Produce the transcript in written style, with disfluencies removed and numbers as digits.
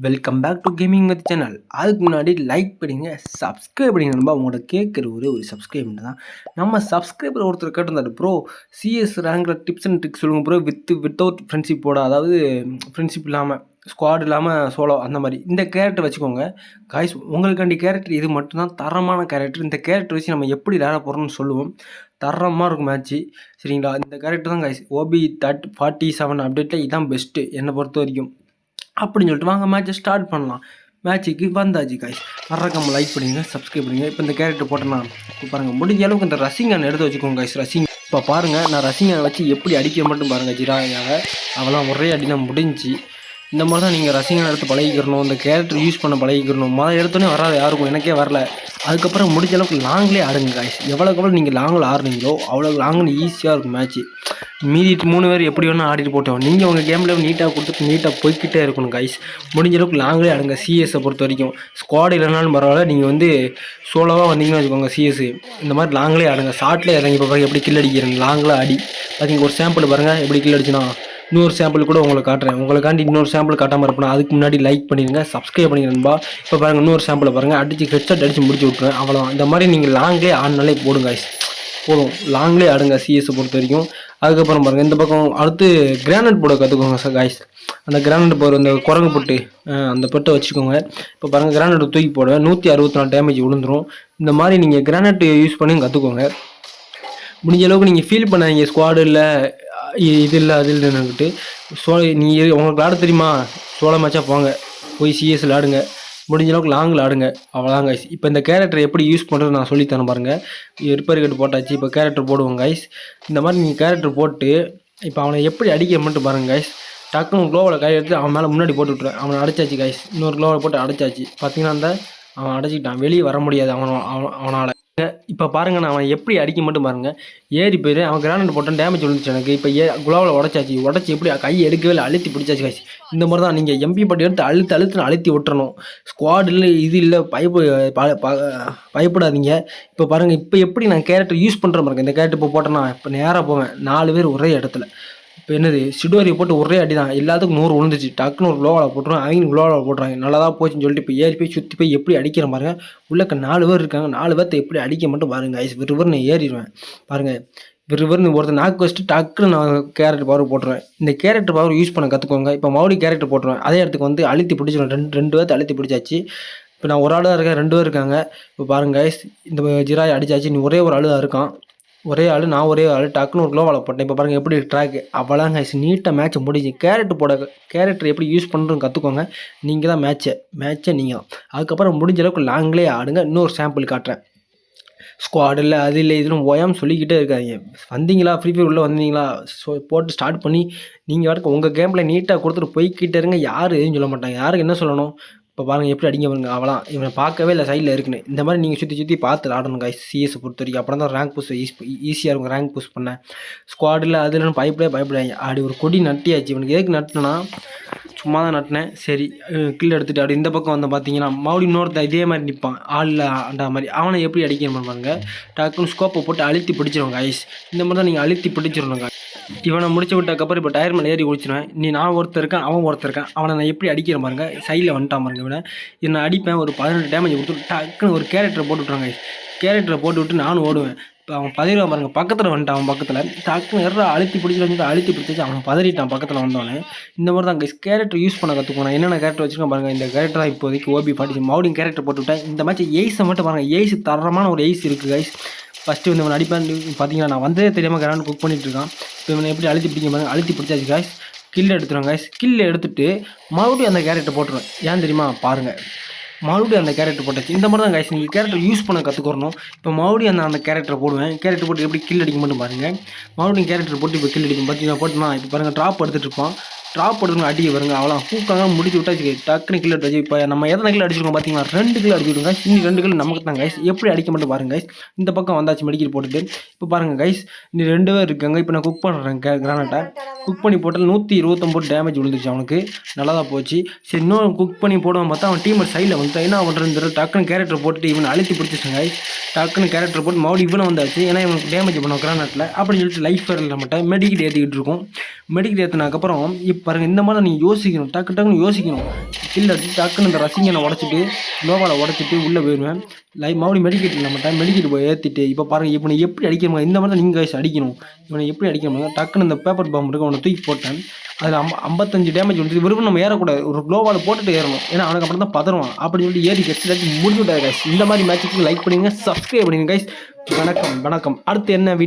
Welcome back to gaming with channel. அதுக்கு முன்னாடி like பண்ணிங்க, சப்ஸ்கிரைப் பண்ணிங்க நண்பா. உங்களோட கேட்குற ஒரு சப்ஸ்கிரைப் தான். நம்ம சப்ஸ்கிரைபர் ஒருத்தர் கேட்டிருந்தாரு, ப்ரோ சிஎஸ் ரேங்கில் டிப்ஸ் அண்ட் ட்ரிக்ஸ் சொல்லுங்கள் ப்ரோ, வித்தவுட் ஃப்ரெண்ட்ஷிப்போட, அதாவது ஃப்ரெண்ட்ஷிப் இல்லாமல், ஸ்குவாட் இல்லாமல், சோலோ அந்த மாதிரி இந்த கேரக்டர் வச்சுக்கோங்க காய்ஸ். உங்களுக்காண்டி கேரக்டர் இது மட்டும்தான் தரமான கேரக்டர். இந்த கேரக்டர் வச்சு நம்ம எப்படி விளையாட போகிறோம்னு சொல்லுவோம். தரமாக இருக்கும் மேட்ச்சு, சரிங்களா? இந்த கேரக்டர் தான் காய்ஸ். ஓபி 47 அப்டேட்டில் இதுதான் பெஸ்ட்டு என்னை பொறுத்த வரைக்கும். அப்படின்னு சொல்லிட்டு வாங்க மேட்சை ஸ்டார்ட் பண்ணலாம். மேட்ச்சுக்கு வந்தாச்சு காய்ஸ். மறக்காம லைக் பண்ணிங்க, சப்ஸ்கிரைப் பண்ணிங்க. இப்போ இந்த கேரக்டர் போட்டேன்னா இப்போ பாருங்கள், முடிஞ்ச அளவுக்கு இந்த ரசிங்கன் எடுத்து வச்சுக்கோங்க காய்ஸ். இப்போ பாருங்கள், நான் ரசிங்கனை வச்சு எப்படி அடிக்க மட்டும் பாருங்கள். ஜிராயாவை அவெல்லாம் ஒரே அடிலாம் முடிஞ்சு. இந்த மாதிரி தான் நீங்கள் ரசிகனை எடுத்து பழகிக்கிறணும். இந்த கேரக்டர் யூஸ் பண்ண பழகிக்கிறணும். எடுத்தோன்னே வராது யாருக்கும், எனக்கே வரல. அதுக்கப்புறம் முடிஞ்ச அளவுக்கு லாங்லேயே ஆடுங்க காய்ஸ். எவ்வளோக்கு நீங்கள் லாங்கில் ஆடுறீங்களோ அவ்வளோ லாங்குன்னு ஈஸியாக இருக்கும் மேட்ச்சு. மீதி 3 பேர் எப்படி வேணால் ஆடிட்டு போட்டோம். நீங்கள் உங்கள் கேமில் நீட்டாக கொடுத்துட்டு நீட்டாக போய்கிட்டே இருக்கணும் காய்ஸ். முடிஞ்ச அளவுக்கு லாங்லேயே ஆடுங்க. சிஎஸை பொறுத்த வரைக்கும் ஸ்குவாட் இல்லைனாலும் பரவாயில்ல, நீங்கள் வந்து சோலோவாக வந்தீங்கன்னு வச்சுக்கோங்க. சிஎஸ் இந்த மாதிரி லாங்லேயே ஆடுங்க. ஷார்ட்லேயே இறங்கி இப்போ பாருங்கள் எப்படி கில் அடிக்கிறேன். லாங்கில் ஆடி பார்த்தீங்க. ஒரு சாம்பிள் பாருங்கள் எப்படி கில் அடிச்சுனா. இன்னொரு சாம்பிள் கூட உங்களுக்கு காட்டுறேன். உங்களுக்காண்டி இன்னொரு சாம்பிள் காட்டாமல் இருப்பேன். அதுக்கு முன்னாடி லைக் பண்ணிடுங்க, சப்ஸ்கிரைப் பண்ணிடுங்கன்பா. இப்போ பாருங்கள், இன்னொரு சாம்பிளை பாருங்கள். அடிச்சு ஹெட்செட் அடித்து முடிச்சு விட்ருவேன். அவ்வளோதான். இந்த மாதிரி நீங்கள் லாங்லேயே ஆடினாலே போடுங்க காய்ஸ். போதும், லாங்லேயே ஆடுங்க சிஎஸை பொறுத்த வரைக்கும். அதுக்கப்புறம் பாருங்கள், இந்த பக்கம் அடுத்து கிரானைட் போட கற்றுக்கோங்க சார் காய்ஸ். அந்த கிரானைட் போகிற இந்த குரங்கு பொட்டு, அந்த பொட்டை வச்சுக்கோங்க. இப்போ பாருங்கள், கிரானைட் தூக்கி போடுவேன். 164 டேமேஜ் விழுந்துடும். இந்த மாதிரி நீங்கள் கிரானைட் யூஸ் பண்ணி கற்றுக்கோங்க. முடிஞ்ச அளவுக்கு நீங்கள் ஃபீல் பண்ணாதீங்க ஸ்குவாடு இல்லை, இது இல்லை அது இல்லைன்னுக்கிட்டு. நீங்கள் உங்களுக்கு விளாட தெரியுமா, சோள மேட்சாக போங்க, போய் சிஎஸ் விளாடுங்க. முடிஞ்ச அளவுக்கு லாங்கில் ஆடுங்க. அவ்வளோதான் கைஸ். இப்போ இந்த கேரக்டர் எப்படி யூஸ் பண்ணுறது நான் சொல்லித்தரேன் பாருங்கள். ரிப்பேர் கட்டு போட்டாச்சு. இப்போ கேரக்டர் போடுவோம் கைஸ். இந்த மாதிரி நீங்கள் கேரக்டர் போட்டு இப்போ அவனை எப்படி அடிக்க மட்டும் பாருங்கள் கைஸ். டக்குன்னு க்ளோவில் கை எடுத்து அவன் மேலே முன்னாடி போட்டு விட்ருவேன். அவனை அடைச்சாச்சு கைஸ். இன்னொரு க்ளோவில் போட்டு அடைச்சாச்சு. பார்த்தீங்கன்னா அந்த அவன் அடைச்சிக்கிட்டான். வெளியே வர முடியாது அவனால். இப்போ பாருங்கள், நான் அவன் எப்படி அடிக்க மட்டும் பாருங்கள். ஏறி போயிடு. அவன் கிரானைட் போட்டான், டேமேஜ் விழுந்துச்சு எனக்கு. இப்போ குளோவில் உடச்சி எப்படி கை எடுக்கவே இல்லை, அழுத்தி பிடிச்சாச்சு காய்ச்சி. இந்த மாதிரி தான் நீங்கள் எம்பி பட்டி எடுத்து அழுத்தி விட்டுறணும். ஸ்குவாட் இல்லை, இது இல்லை, பயப்படாதீங்க. இப்போ பாருங்கள், இப்போ எப்படி நான் கேரக்டர் யூஸ் பண்ணுறேன் பாருங்கள். இந்த கேரக்டர் இப்போ போட்டேன்னா இப்போ நேராக போவேன். 4 பேர் ஒரே இடத்துல. இப்போ என்னது சிடுவரி போட்டு ஒரே அடி தான். எல்லாத்துக்கும் 100 விழுந்துச்சு. டக்குன்னு ஒரு குளோவில் போட்டுருவோம். அவங்க குளோவில் போட்டுறாங்க. நல்லா தான் போச்சுன்னு சொல்லிட்டு இப்போ ஏறி போய் சுற்றி போய் எப்படி அடிக்கிற பாருங்க. உள்ளக்க 4 பேர் இருக்காங்க. 4 பேர்த்த எப்படி அடிக்க மட்டும் பாருங்க ஐஸ். விறுவிறுன்னு ஏறிடுவேன் பாருங்கள். விறுவிறுன்னு ஒருத்தர் நாக்கு வச்சுட்டு டக்குன்னு நான் கேரக்டர் பவர் போட்டுருவேன். இந்த கேரக்டர் பவர் யூஸ் பண்ண கற்றுக்கோங்க. இப்போ மறுபடியும் கேரக்டர் போட்டுருவேன். அதே இடத்துக்கு வந்து அழுத்தி பிடிச்சிருவேன். ரெண்டு பேர்த்து அழுத்தி பிடிச்சாச்சு. இப்போ நான் ஒரு ஆள் தான் இருக்கேன், 2 பேர் இருக்காங்க. இப்போ பாருங்க ஐஸ், இந்த ஜிராய் அடிச்சாச்சு. நீ ஒரே ஒரு ஆள் தான் இருக்கான். ஒரே ஆள், நான் ஒரே ஆள். டக்குன்னு ஒரு க்ளோவால் போட்டேன். இப்போ பாருங்கள் எப்படி ட்ராக்கு. அவ்வளோதான் கைஸ், நீட்டாக மேட்ச்சை முடிஞ்சு. கேரக்டர் எப்படி யூஸ் பண்ணுறதுன்னு கற்றுக்கோங்க. நீங்கள் தான் மேட்ச்சை நீங்கள். அதுக்கப்புறம் முடிஞ்ச அளவுக்கு லாங்லேயே ஆடுங்க. இன்னொரு சாம்பிள் காட்டுறேன். ஸ்குவாட் இல்லை, அது இல்லை, இதுன்னு ஓயாமல் சொல்லிக்கிட்டே இருக்காங்க. வந்தீங்களா, ஃப்ரீ ஃபயர் உள்ளே வந்தீங்களா, போட்டு ஸ்டார்ட் பண்ணி நீங்கள் வாட்டுக்கு உங்கள் கேமில் நீட்டாக கொடுத்துட்டு போய்கிட்டே இருங்க. யாரும் எதுவும் சொல்ல மாட்டாங்க. யாருக்கு என்ன சொல்லணும். இப்போ பாருங்கள் எப்படி அடிங்க பாருங்க. அவளாம் இவனை பார்க்கவே இல்லை, சைடில் இருக்குன்னு. இந்த மாதிரி நீங்கள் சுற்றி பார்த்து ஆடணும் காய்ஸ். சிஎஸை பொறுத்த வரைக்கும் அப்புறம் தான் ரேங்க் புஷ் ஈஸியாக இருக்கும். ரேங்க் புஷ் பண்ண ஸ்குவாடில் அது இல்லைன்னு பயப்படாங்க. அப்படி ஒரு கொடி நட்டியாச்சு. இவனுக்கு எதுக்கு நட்டினா, சும்மா தான் நட்டினேன். சரி, கில் எடுத்துகிட்டு அப்படி இந்த பக்கம் வந்து பார்த்தீங்கன்னா மறுபடியும் இன்னொருத்த இதே மாதிரி நிற்பான், ஆளில் ஆண்டா மாதிரி. அவனை எப்படி அடிக்கணும் பாருங்க. டக்குன்னு ஸ்கோப்பை போட்டு அழுத்தி பிடிச்சிருவாங்க காய்ஸ். இந்த மாதிரி தான் நீங்கள் அழுத்தி பிடிச்சிடணும். இவனை முடிச்சு விட்டக்கப்புறம் இப்போ டயர் மேலே ஏறி குடிச்சிடுவேன். நான் ஒருத்தர் இருக்கேன், அவன் ஒருத்தர் இருக்கான். அவனை நான் எப்படி அடிக்கிற பாருங்க. சைடில் வந்துட்டான் பாருங்க. இவனை அடிப்பேன். ஒரு 18 டேமேஜ் கொடுத்து டக்குன்னு ஒரு கேரக்டரை போட்டு விட்ருவாங்க. கேரக்டரை போட்டு விட்டு நானும் ஓடுவேன். இப்போ அவன் பதறிவான் பாருங்கள். பக்கத்தில் வந்துட்டான். அவன் பக்கத்தில் டக்குன்னு அழுத்தி பிடிச்சிட்டு அழுத்தி பிடிச்சி அவன் பதறிட்டான் பக்கத்தில் வந்தவனே. இந்த மாதிரி தான் கேரக்டர் யூஸ் பண்ண கற்றுக்கணும். என்னென்ன கேரக்டர் வச்சுருக்கேன் பாருங்கள். இந்த கேரக்டர் தான் இப்போதைக்கு ஓபி 47 மறுபடியும் கேரக்டர் போட்டு விட்டேன். இந்த மாதிரி எய்ஸை மட்டும் பாருங்கள். எய்ஸ் தரமான ஒரு எய்ஸ் இருக்குது கைஸ். ஃபஸ்ட்டு வந்து இவன் அடிப்பான். பார்த்தீங்கன்னா நான் வந்ததே தெரியாமல் கிராண்ட் குக் பண்ணிட்டு இருக்கான். இப்போ இவனை எப்படி அழுத்தி பிடிக்க பாருங்க. அழுத்தி பிடிச்சாச்சு காய்ஸ். கில் எடுத்துருவாங்க காய்ஸ். கில் எடுத்துட்டு மறுபடியும் அந்த கேரக்டர் போட்டுருவேன். ஏன் தெரியுமா பாருங்கள். மறுபடியும் அந்த கேரக்டர் போட்டாச்சு. இந்த மாதிரி தான் காய்ஸ் நீங்கள் கேரக்டர் யூஸ் பண்ண கற்றுக்கணும். இப்போ மறுபடியும் அந்த கேரக்டரை போடுவேன். கேரக்டர் போட்டு எப்படி கில் அடிக்க மட்டும் பாருங்கள். மறுபடியும் கேரக்டர் போட்டு இப்போ கில் அடிக்கும். பார்த்தீங்கன்னா போட்டுனா இப்போ பாருங்கள் ட்ராப் எடுத்துகிட்டு இருப்பான். ட்ராப் எடுத்துங்க அடிக்க வருங்க. அவ்வளோ பூக்காங்க முடிச்சு விட்டாச்சு. டக்குனு கில் எடுத்து இப்போ நம்ம எத்தனை கிலோ அடிச்சிருக்கோம் பார்த்தீங்கன்னா 2 கிலோ அடிச்சு விடுங்க. இன்னும் 2 கிலோ நமக்கு தான் கைஸ். எப்படி அடிக்க மட்டும் பாருங்க கைஸ். இந்த பக்கம் வந்தாச்சு மெடிக்கல் போட்டுட்டு. இப்போ பாருங்கள் கைஸ், இன்னும் 2 பேர் இருக்காங்க. இப்போ நான் குக் பண்ணுறேன் கிரானைட்டை. குக் பண்ணி போட்டால் 129 டேமேஜ் விழுந்துச்சு அவனுக்கு. நல்லா தான் போச்சு. சரி, இன்னும் குக் பண்ணி போடுவான் பார்த்தா அவன் டீம் சைடில் வந்து என்ன பண்ணுறது. டக்குன்னு கேரக்டர் போட்டு இவனை அழுத்தி பிடிச்சிச்சுங்க கைஸ். டக்குன்னு கேரக்டர் போட்டு மறுபடியும் இவனை வந்தாச்சு. ஏன்னா இவனுக்கு டேமேஜ் பண்ணுவோம் கிரானைட்டில் அப்படின்னு சொல்லிட்டு லைஃப் ஃபேரில் நம்மகிட்ட மெடிக்கல் ஏற்றிக்கிட்டு இருக்கும். மெடிக்கல் ஏற்றினதுக்கப்புறம் இப்போ பாருங்கள், இந்த மாதிரி நீங்கள் யோசிக்கணும், டக்குன்னு யோசிக்கணும். கில் அடிச்சு டக்குன்னு இந்த ரசிங்கனை உடச்சிட்டு குளோவாலை உடச்சிட்டு உள்ளே போயிடுவேன். மறுபடியும் மெடிக்கெட் நம்மகிட்ட மெடிக்கெட் போய் ஏற்றிட்டு இப்போ பாருங்கள் இவனை எப்படி அடிக்கணும், இந்த மாதிரி தான் நீங்கள் அடிக்கணும். இவனை எப்படி அடிக்கணும், டக்குன்னு இந்த பேப்பர் பாம்பு இருக்கு அவனை தூக்கி போட்டேன். அதில் 55 டேமேஜ் வந்துச்சு. விரும்பி நம்ம ஏறக்கூடாது, ஒரு குளோவால் போட்டுட்டு ஏறணும். ஏன்னா அவனுக்கு அப்புறம் தான் பதறுவான். அப்படி சொல்லிட்டு ஏறி கட்சி முடிச்சு விட்டாரு கைஸ். இந்த மாதிரி மேட்சுக்கு லைக் பண்ணுங்க, சப்ஸ்கிரைப் பண்ணுங்க கைஸ். வணக்கம். அடுத்து என்ன